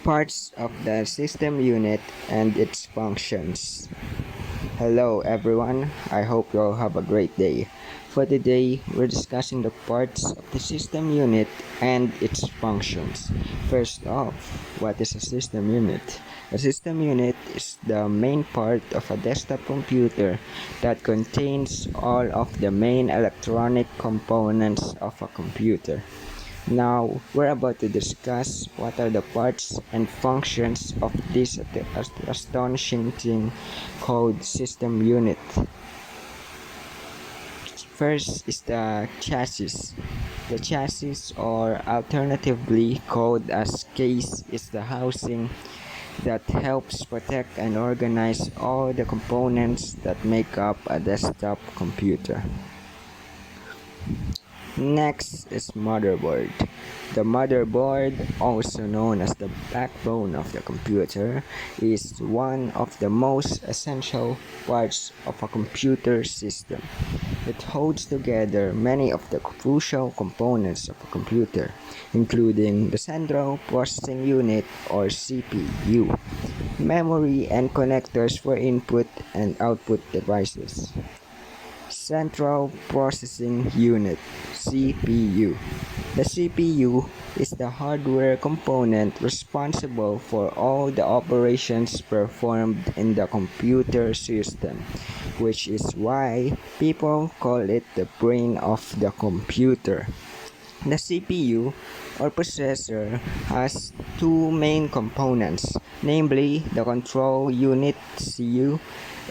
Parts of the system unit and its functions. Hello everyone, I hope you all have a great day. For today, we're discussing the parts of the system unit and its functions. First off, what is a system unit? A system unit is the main part of a desktop computer that contains all of the main electronic components of a computer. Now, we're about to discuss what are the parts and functions of this astonishing thing called system unit. First is the chassis. The chassis, or alternatively called as case, is the housing that helps protect and organize all the components that make up a desktop computer. Next is motherboard. The motherboard, also known as the backbone of the computer, is one of the most essential parts of a computer system. It holds together many of the crucial components of a computer, including the Central Processing Unit or CPU, memory and connectors for input and output devices. Central Processing Unit (CPU). The CPU is the hardware component responsible for all the operations performed in the computer system, which is why people call it the brain of the computer. The CPU or processor has two main components, namely the control unit (CU)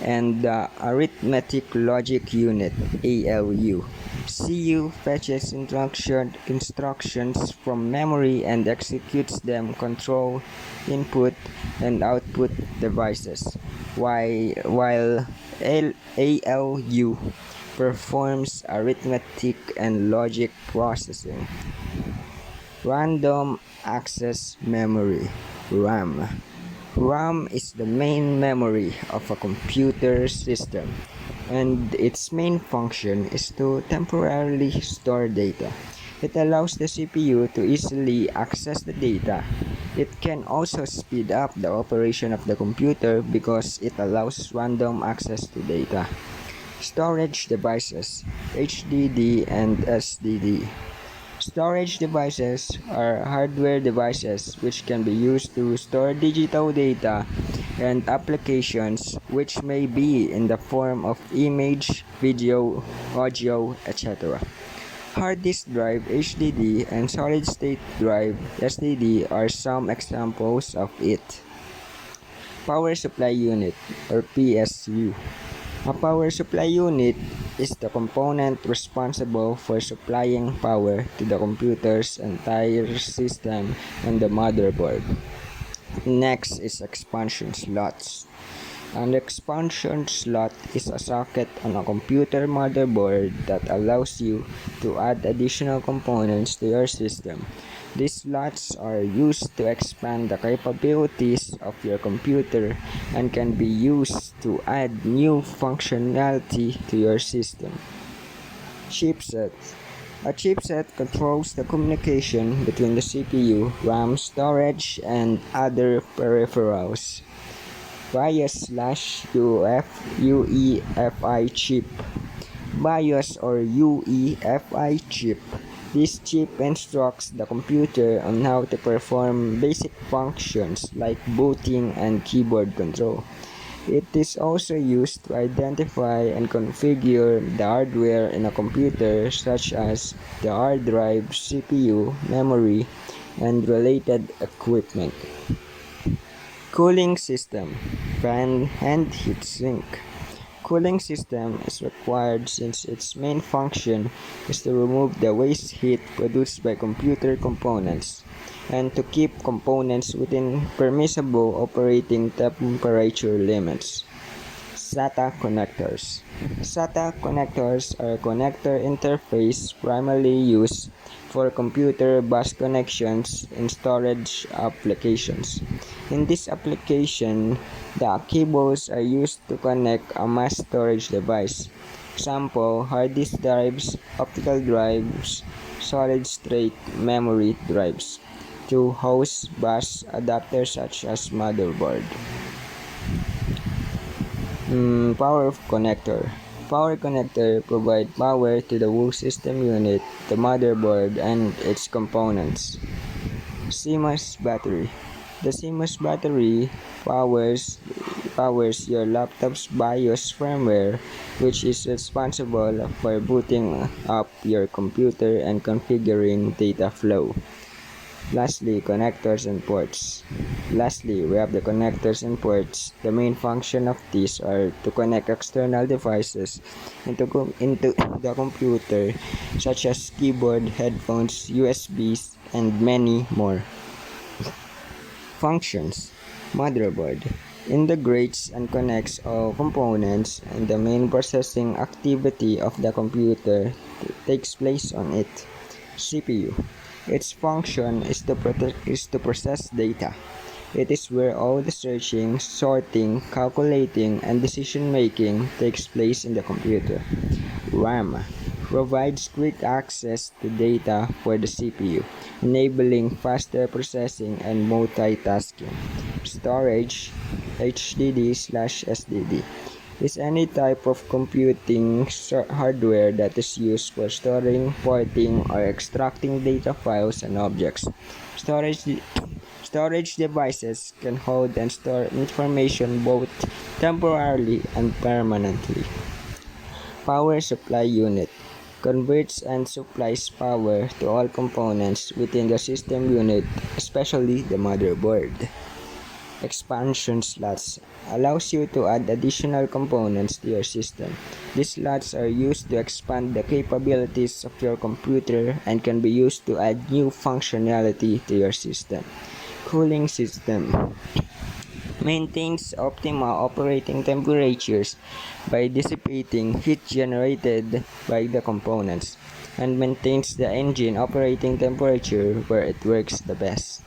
and the arithmetic logic unit (ALU). CU fetches instructions from memory and executes them control input and output devices, while ALU performs arithmetic and logic processing. Random Access Memory (RAM). RAM is the main memory of a computer system, and its main function is to temporarily store data. It allows the CPU to easily access the data. It can also speed up the operation of the computer because it allows random access to data. Storage devices, HDD and SDD. Storage devices are hardware devices which can be used to store digital data and applications which may be in the form of image, video, audio, etc. Hard disk drive (HDD) and solid state drive (SSD) are some examples of it. Power supply unit or PSU. A power supply unit is the component responsible for supplying power to the computer's entire system and the motherboard. Next is expansion slots. An expansion slot is a socket on a computer motherboard that allows you to add additional components to your system. These slots are used to expand the capabilities of your computer and can be used to add new functionality to your system. Chipset. A chipset controls the communication between the CPU, RAM, storage, and other peripherals. BIOS/UEFI chip. BIOS or UEFI chip. This chip instructs the computer on how to perform basic functions like booting and keyboard control. It is also used to identify and configure the hardware in a computer, such as the hard drive, CPU, memory, and related equipment. Cooling system, fan and heatsink. Cooling system is required since its main function is to remove the waste heat produced by computer components and to keep components within permissible operating temperature limits. SATA connectors. SATA connectors are a connector interface primarily used for computer bus connections in storage applications. In this application, the cables are used to connect a mass storage device. Example, hard disk drives, optical drives, solid-state memory drives. to host bus adapters such as motherboard. Power connector. Power connector provide power to the whole system unit, the motherboard, and its components. CMOS battery. The CMOS battery powers your laptop's BIOS firmware, which is responsible for booting up your computer and configuring data flow. Lastly, connectors and ports. Lastly, we have the connectors and ports. The main function of these are to connect external devices into the computer, such as keyboard, headphones, USBs, and many more. Functions. Motherboard integrates and connects all components, and the main processing activity of the computer takes place on it. CPU. Its function is to process data. It is where all the searching, sorting, calculating, and decision-making takes place in the computer. RAM provides quick access to data for the CPU, enabling faster processing and multitasking. Storage, HDD/SSD, is any type of computing hardware that is used for storing, porting, or extracting data files and objects. Storage devices can hold and store information both temporarily and permanently. Power supply unit converts and supplies power to all components within the system unit, especially the motherboard. Expansion slots allows you to add additional components to your system. These slots are used to expand the capabilities of your computer and can be used to add new functionality to your system. Cooling system maintains optimal operating temperatures by dissipating heat generated by the components, and maintains the engine operating temperature where it works the best.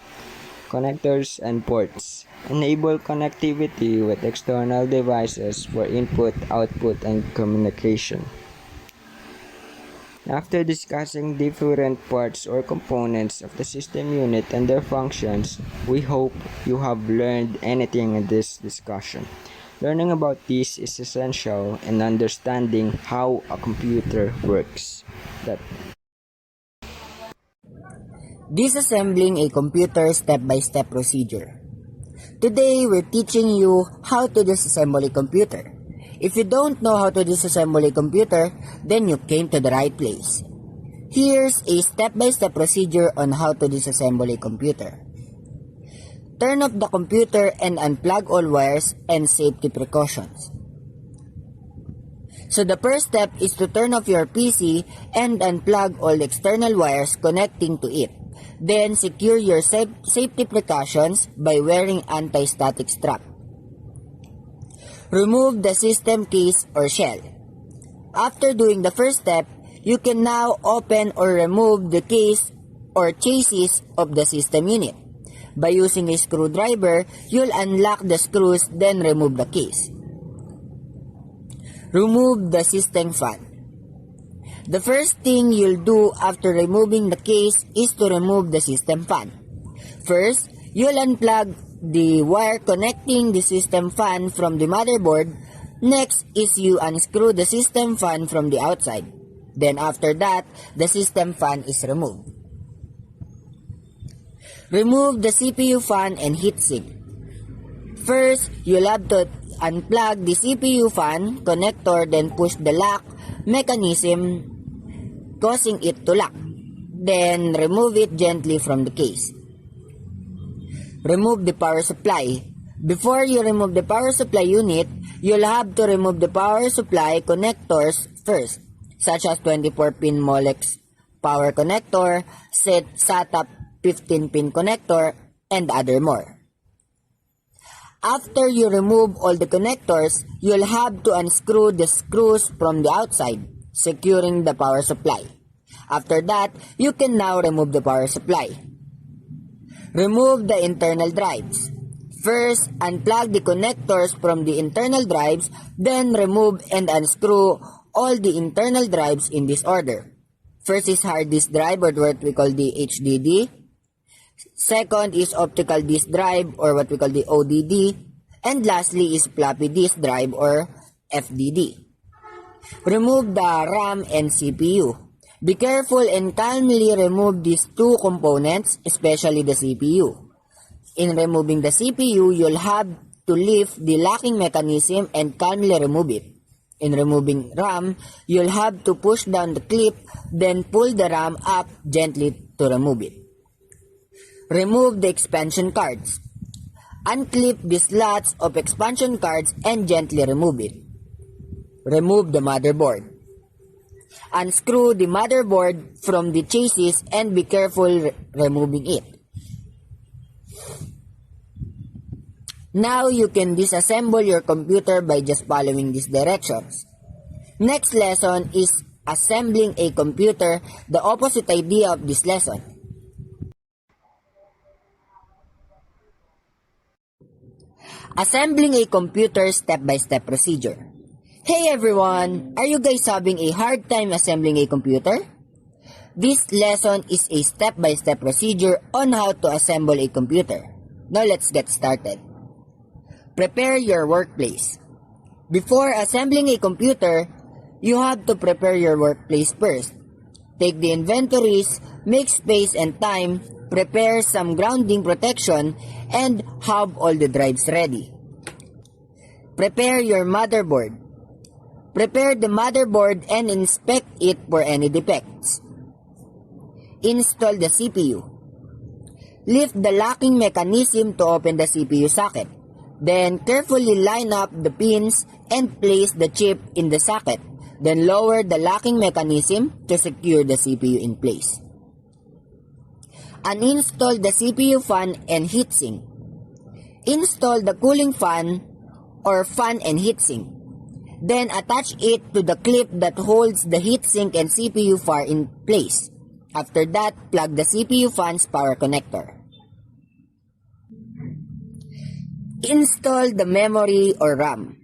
Connectors and ports enable connectivity with external devices for input, output, and communication. After discussing different parts or components of the system unit and their functions, we hope you have learned anything in this discussion. Learning about this is essential in understanding how a computer works. Disassembling a computer step-by-step procedure. Today, we're teaching you how to disassemble a computer. If you don't know how to disassemble a computer, then you came to the right place. Here's a step-by-step procedure on how to disassemble a computer. Turn off the computer and unplug all wires and safety precautions. So the first step is to turn off your PC and unplug all external wires connecting to it. Then secure your safety precautions by wearing anti-static strap. Remove the system case or shell. After doing the first step, you can now open or remove the case or chassis of the system unit. By using a screwdriver, you'll unlock the screws, then remove the case. Remove the system fan. The first thing you'll do after removing the case is to remove the system fan. First, you'll unplug the wire connecting the system fan from the motherboard. Next is you unscrew the system fan from the outside. Then after that, the system fan is removed. Remove the CPU fan and heatsink. First, you'll have to unplug the CPU fan connector, then push the lock mechanism causing it to lock. Then remove it gently from the case. Remove the power supply. Before you remove the power supply unit, you'll have to remove the power supply connectors first, such as 24-pin Molex power connector, SATA 15-pin connector, and other more. After you remove all the connectors, you'll have to unscrew the screws from the outside, securing the power supply. After that, you can now remove the power supply. Remove the internal drives. First, unplug the connectors from the internal drives, then remove and unscrew all the internal drives in this order. First is hard disk drive, or what we call the HDD. Second is optical disk drive or what we call the ODD. And lastly is floppy disk drive or FDD. Remove the RAM and CPU. Be careful and calmly remove these two components, especially the CPU. In removing the CPU, you'll have to lift the locking mechanism and calmly remove it. In removing RAM, you'll have to push down the clip, then pull the RAM up gently to remove it. Remove the expansion cards. Unclip the slots of expansion cards and gently remove it. Remove the motherboard. Unscrew the motherboard from the chassis and be careful removing it. Now you can disassemble your computer by just following these directions. Next lesson is assembling a computer, the opposite idea of this lesson. Assembling a computer step-by-step procedure. Hey everyone! Are you guys having a hard time assembling a computer? This lesson is a step-by-step procedure on how to assemble a computer. Now let's get started. Prepare your workplace. Before assembling a computer, you have to prepare your workplace first. Take the inventories, make space and time, prepare some grounding protection, and have all the drives ready. Prepare your motherboard. Prepare the motherboard and inspect it for any defects. Install the CPU. Lift the locking mechanism to open the CPU socket. Then carefully line up the pins and place the chip in the socket. Then lower the locking mechanism to secure the CPU in place. Uninstall the CPU fan and heatsink. Install the cooling fan or fan and heatsink. Then attach it to the clip that holds the heatsink and CPU fan in place. After that, plug the CPU fan's power connector. Install the memory or RAM.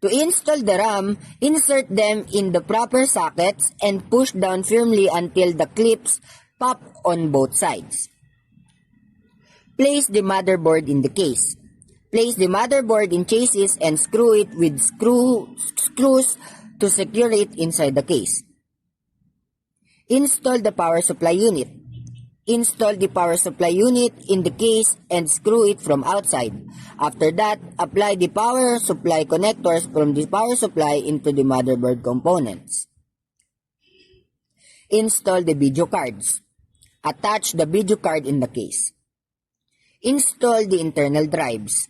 To install the RAM, insert them in the proper sockets and push down firmly until the clips pop on both sides. Place the motherboard in the case. Place the motherboard in chassis and screw it with screws to secure it inside the case. Install the power supply unit. Install the power supply unit in the case and screw it from outside. After that, apply the power supply connectors from the power supply into the motherboard components. Install the video cards. Attach the video card in the case. Install the internal drives.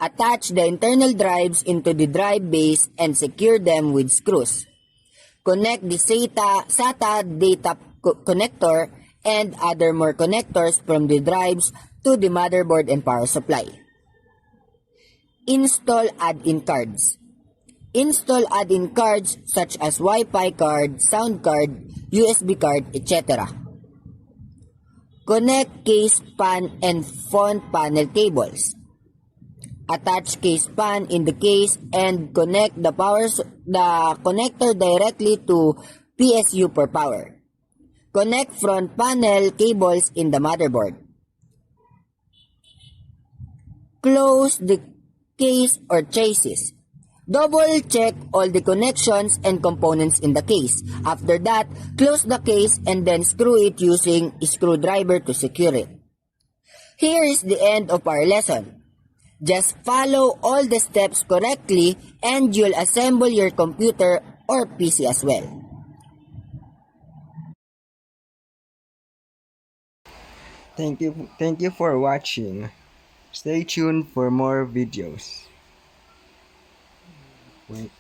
Attach the internal drives into the drive base and secure them with screws. Connect the SATA data connector and other more connectors from the drives to the motherboard and power supply. Install add-in cards. Install add-in cards such as Wi-Fi card, sound card, USB card, etc. Connect case pan and front panel cables. Attach case pan in the case and connect the connector directly to PSU for power. Connect front panel cables in the motherboard. Close the case or chassis. Double check all the connections and components in the case. After that, close the case and then screw it using a screwdriver to secure it. Here is the end of our lesson. Just follow all the steps correctly and you'll assemble your computer or PC as well. Thank you for watching. Stay tuned for more videos. Wait.